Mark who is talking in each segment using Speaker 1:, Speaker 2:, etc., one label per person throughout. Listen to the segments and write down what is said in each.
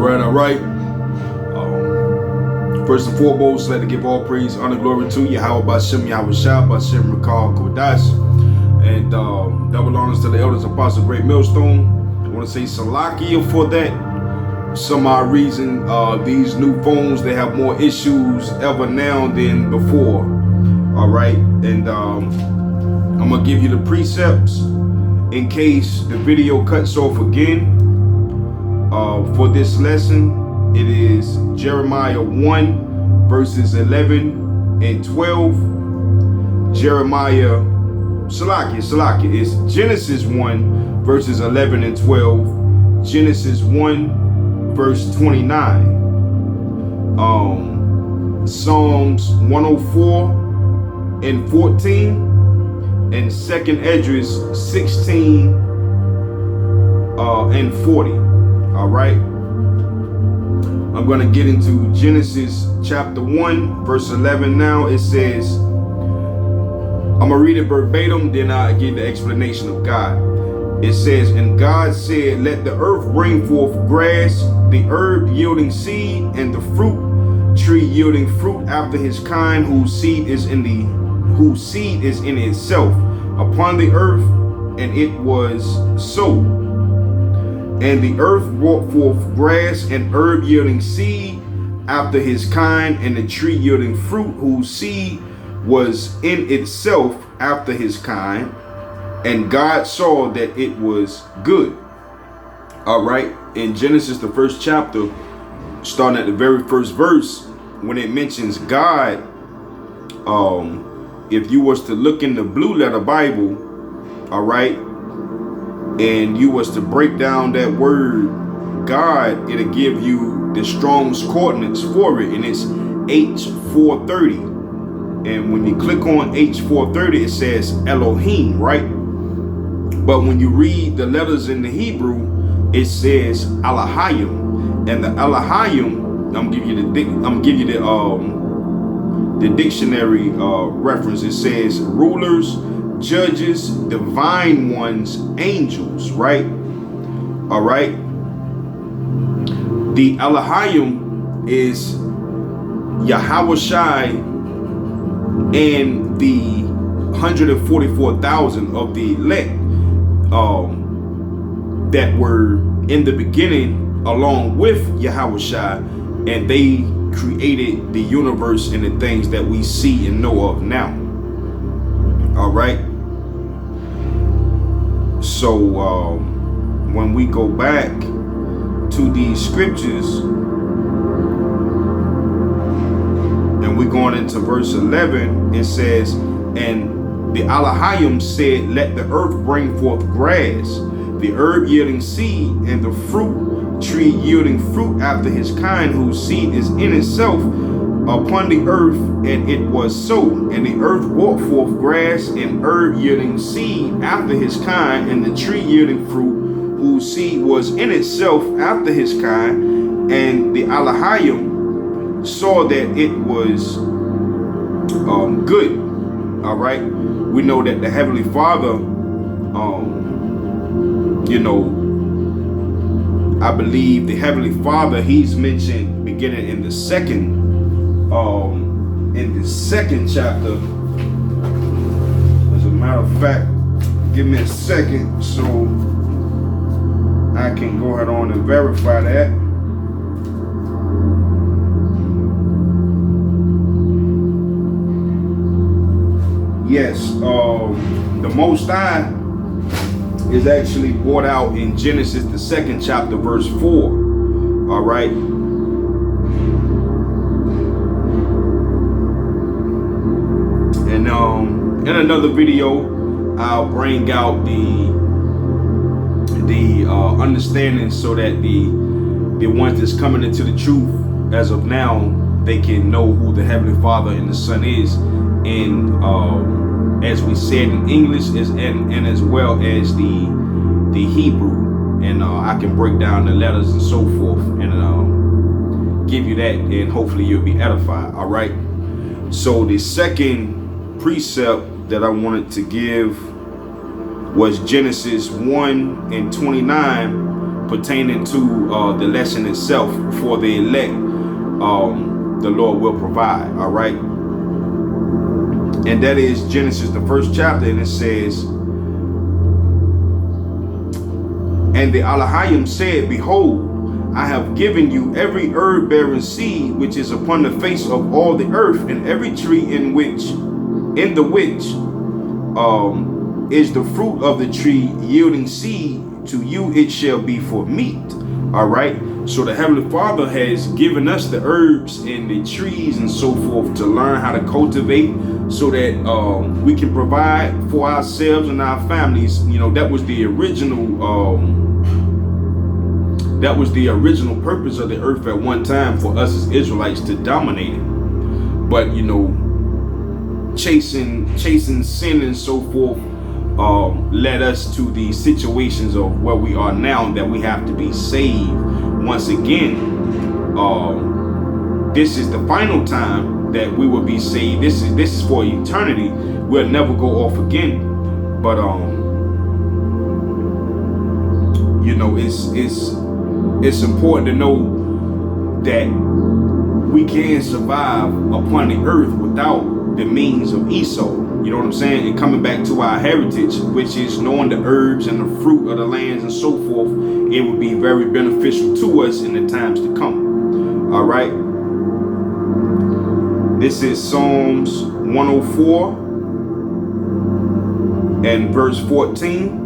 Speaker 1: All right. First and foremost, let to give all praise, honor, glory to Yahweh Bashem, Yahweh Shah, Bashem, Rakal, Kodash, and double honors to the elders, Apostle Great Millstone. I want to say Salakia for that. Some odd reason, these new phones, they have more issues ever now than before. All right, and I'm gonna give you the precepts in case the video cuts off again. For this lesson, it is Jeremiah 1 verses 11 and 12. Jeremiah, Salakia, it's Genesis 1 verses 11 and 12. Genesis 1 verse 29. Psalms 104 and 14. And 2nd Esdras 16 and 40. All right. I'm going to get into Genesis chapter 1 verse 11 now. It says, I'm going to read it verbatim, then I give the explanation of God. It says, and God said, let the earth bring forth grass, the herb yielding seed, and the fruit tree yielding fruit after his kind, whose seed is in itself upon the earth. And it was so. And the earth brought forth grass and herb yielding seed after his kind, and the tree yielding fruit, whose seed was in itself after his kind. And God saw that it was good. All right. In Genesis, the first chapter, starting at the very first verse, when it mentions God, if you was to look in the blue letter Bible, all right, and you was to break down that word God, it'll give you the Strong's coordinates for it, and it's H430. And when you click on H430, it says Elohim, right? But when you read the letters in the Hebrew, it says Elohim, and the Elohim, I'm gonna give you the dictionary reference. It says rulers, judges, divine ones, angels, right? All right. The Elohim is Yahweh Shai and the 144,000 of the elect that were in the beginning along with Yahweh Shai, and they created the universe and the things that we see and know of now. All right. So when we go back to these scriptures and we're going into verse 11, it says, and the Elohim said, let the earth bring forth grass, the herb yielding seed, and the fruit tree yielding fruit after his kind, whose seed is in itself upon the earth. And it was so. And the earth brought forth grass and herb yielding seed after his kind, and the tree yielding fruit, whose seed was in itself after his kind. And the Elohim saw that it was good. All right. We know that the Heavenly Father, I believe the Heavenly Father, he's mentioned beginning in the second chapter. As a matter of fact, give me a second so I can go ahead on and verify that. Yes, the Most High is actually brought out in Genesis, the 2nd chapter, verse 4. All right. And in another video, I'll bring out the understanding so that the ones that's coming into the truth as of now, they can know who the Heavenly Father and the Son is, and as we said in English, and as well as the Hebrew, and I can break down the letters and so forth, and give you that, and hopefully you'll be edified. All right. So the second precept that I wanted to give was Genesis 1 and 29, pertaining to the lesson itself for the elect, the Lord will provide. All right. And that is Genesis, the first chapter, and it says, and the Elohim said, behold, I have given you every herb bearing seed which is upon the face of all the earth, and every tree in the which is the fruit of the tree yielding seed, to you it shall be for meat. All right. So the Heavenly Father has given us the herbs and the trees and so forth to learn how to cultivate, so that we can provide for ourselves and our families. You know, that was the original purpose of the earth at one time, for us as Israelites to dominate it. But you know, chasing sin and so forth led us to the situations of where we are now, that we have to be saved once again. This is the final time that we will be saved. This is for eternity. We'll never go off again. But you know, it's important to know that we can survive upon the earth without the means of Esau. You know what I'm saying? And coming back to our heritage, which is knowing the herbs and the fruit of the lands and so forth, it would be very beneficial to us in the times to come. All right. This is Psalms 104 and verse 14.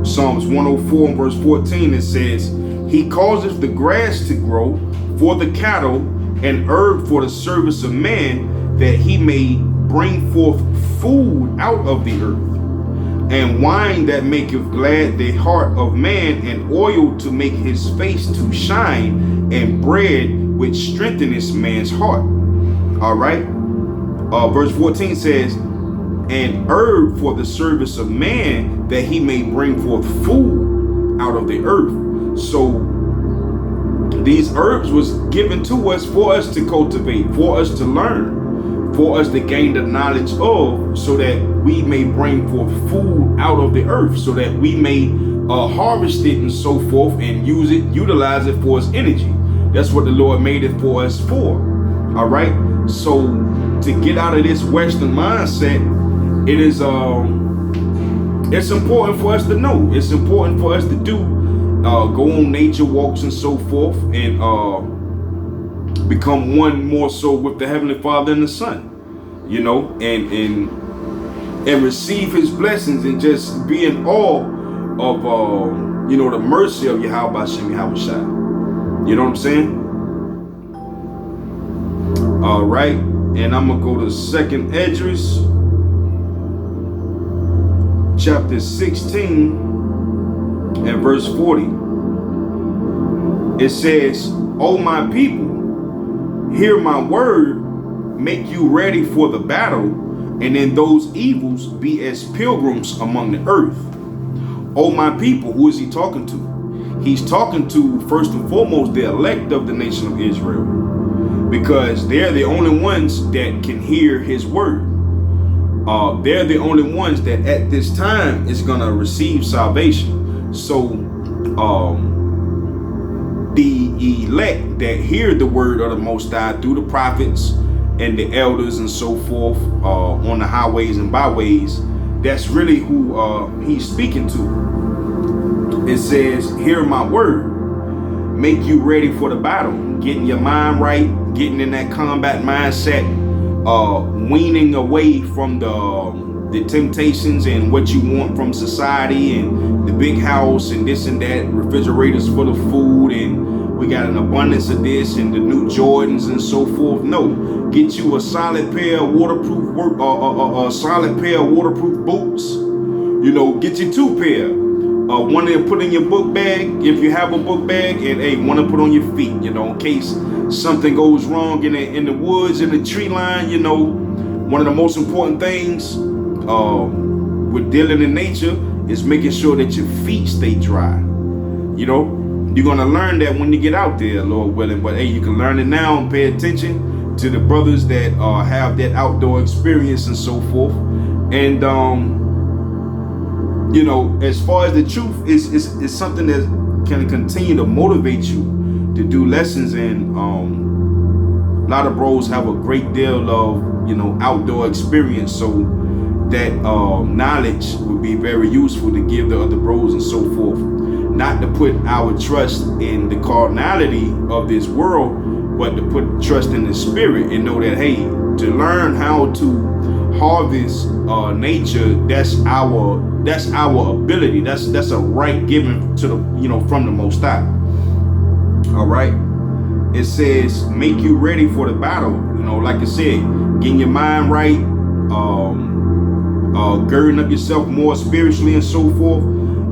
Speaker 1: Psalms 104 and verse 14, it says, he causeth the grass to grow for the cattle, and herb for the service of man, that he may bring forth food out of the earth, and wine that maketh glad the heart of man, and oil to make his face to shine, and bread which strengtheneth man's heart. All right. Verse 14 says, and herb for the service of man, that he may bring forth food out of the earth. So these herbs was given to us for us to cultivate, for us to learn, for us to gain the knowledge of, so that we may bring forth food out of the earth, so that we may harvest it and so forth, and utilize it for its energy. That's what the Lord made it for us for. All right. So to get out of this Western mindset, it is it's important for us to know. It's important for us to do. Go on nature walks and so forth, and become one more so with the Heavenly Father and the Son, you know, and receive His blessings, and just be in awe of you know, the mercy of Yahweh Hashem Yahushua. You know what I'm saying? All right, and I'm gonna go to 2nd Esdras, chapter 16. And verse 40, it says, O my people, hear my word, make you ready for the battle, and in those evils be as pilgrims among the earth. O my people, who is he talking to? He's talking to, first and foremost, the elect of the nation of Israel, because they're the only ones that can hear his word. They're the only ones that at this time is going to receive salvation. So the elect that hear the word of the Most High through the prophets and the elders and so forth, on the highways and byways, that's really who he's speaking to. It says, hear my word, make you ready for the battle, getting your mind right, getting in that combat mindset, weaning away from the temptations and what you want from society, and the big house and this and that, refrigerators full of food, and we got an abundance of this and the new Jordans and so forth. No, get you a solid pair of waterproof waterproof boots. You know, get you 2 pair. One to put in your book bag if you have a book bag, and one to put on your feet. You know, in case something goes wrong in the woods, in the tree line. You know, one of the most important things with dealing in nature is making sure that your feet stay dry. You know, you're going to learn that when you get out there, Lord willing. But hey, you can learn it now and pay attention to the brothers that have that outdoor experience and so forth. And you know, as far as the truth is something that can continue to motivate you to do lessons. And a lot of bros have a great deal of, you know, outdoor experience, so that knowledge would be very useful to give the other bros and so forth. Not to put our trust in the carnality of this world, but to put trust in the spirit and know that, hey, to learn how to harvest nature, that's our ability. That's a right given to the, you know, from the Most High. All right. It says, make you ready for the battle. You know, like I said, getting your mind right, girding up yourself more spiritually and so forth,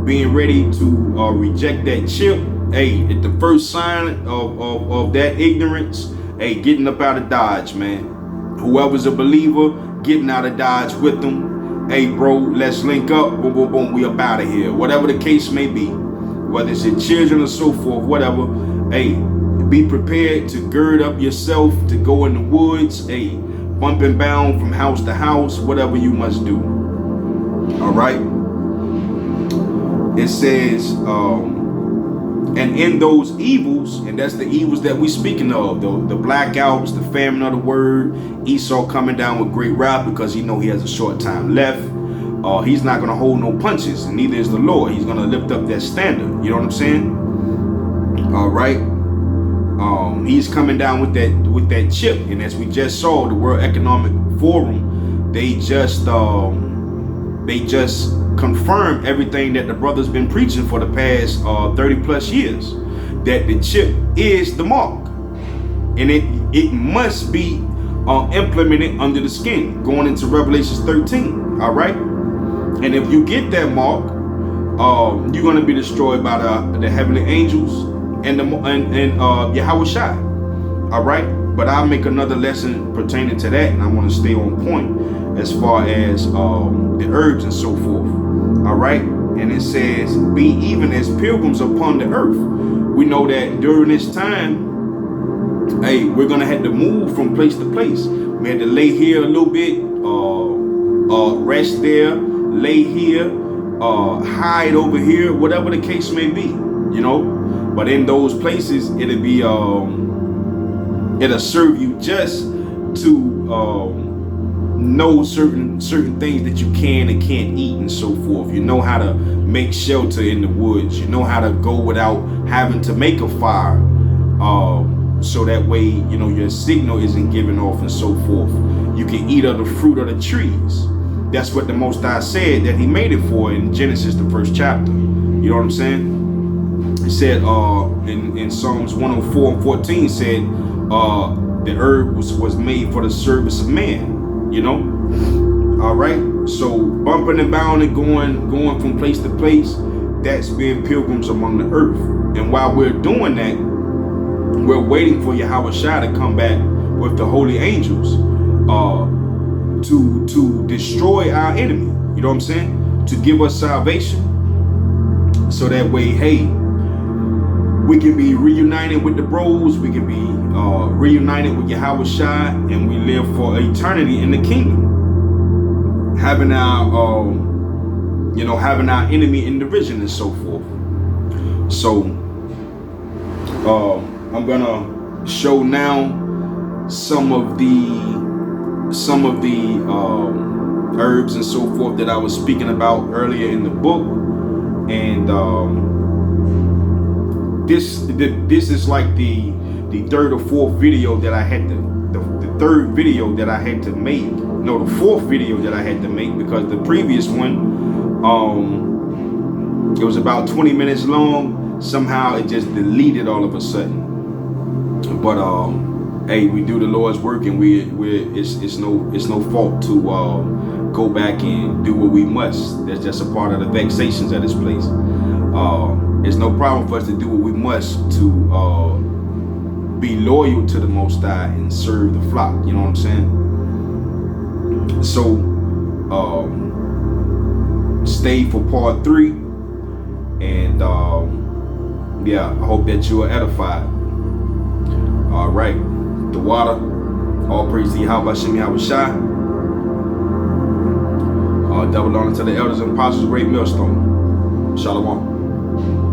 Speaker 1: being ready to reject that chip. Hey, at the first sign of that ignorance, hey, getting up out of Dodge, man. Whoever's a believer, getting out of Dodge with them. Hey, bro, let's link up. Boom, boom, boom. We up out of here. Whatever the case may be, whether it's your children or so forth, whatever. Hey, be prepared to gird up yourself to go in the woods. Hey, bump and bound from house to house, whatever you must do. All right. It says, and in those evils, and that's the evils that we speaking of, the blackouts, the famine of the word, Esau coming down with great wrath because he know he has a short time left. He's not going to hold no punches, and neither is the Lord. He's going to lift up that standard. You know what I'm saying? All right. He's coming down with that chip, and as we just saw, the World Economic Forum, they just confirmed everything that the brother's been preaching for the past 30 plus years, that the chip is the mark, and it must be implemented under the skin, going into Revelations 13. All right. And if you get that mark, you're going to be destroyed by the heavenly angels and Yahweh Shai. All right. But I'll make another lesson pertaining to that, and I want to stay on point as far as the herbs and so forth. All right. And it says, be even as pilgrims upon the earth. We know that during this time, hey, we're going to have to move from place to place. We had to lay here a little bit, rest there, lay here, hide over here, whatever the case may be, you know. But in those places, it'll be, it'll serve you just to know certain things that you can and can't eat and so forth. You know how to make shelter in the woods. You know how to go without having to make a fire, so that way, you know, your signal isn't given off and so forth. You can eat of the fruit of the trees. That's what the Most High said that he made it for in Genesis, the 1st chapter. You know what I'm saying? It said in Psalms 104 and 14 said the herb was made for the service of man. You know? All right. So bumping and bounding, going from place to place, that's being pilgrims among the earth. And while we're doing that, we're waiting for Yahweh Shai to come back with the holy angels to destroy our enemy. You know what I'm saying? To give us salvation, so that way, hey, we can be reunited with the bros. We can be reunited with Yahweh Shai, and we live for eternity in the kingdom, having our having our enemy in division and so forth. So I'm gonna show now some of the herbs and so forth that I was speaking about earlier in the book, and this is like the third or fourth video that I had the third video that I had to make. No, the fourth video that I had to make, because the previous one, it was about 20 minutes long. Somehow it just deleted all of a sudden. But hey, we do the Lord's work, and it's no fault to go back and do what we must. That's just a part of the vexations of this place. It's no problem for us to do what we must to be loyal to the Most High and serve the flock. You know what I'm saying? So stay for part 3, and yeah, I hope that you are edified. All right, the water. All praise to Yahweh Shem Yahweh Shai. Double honor to the elders and apostles, great millstone. Shalom.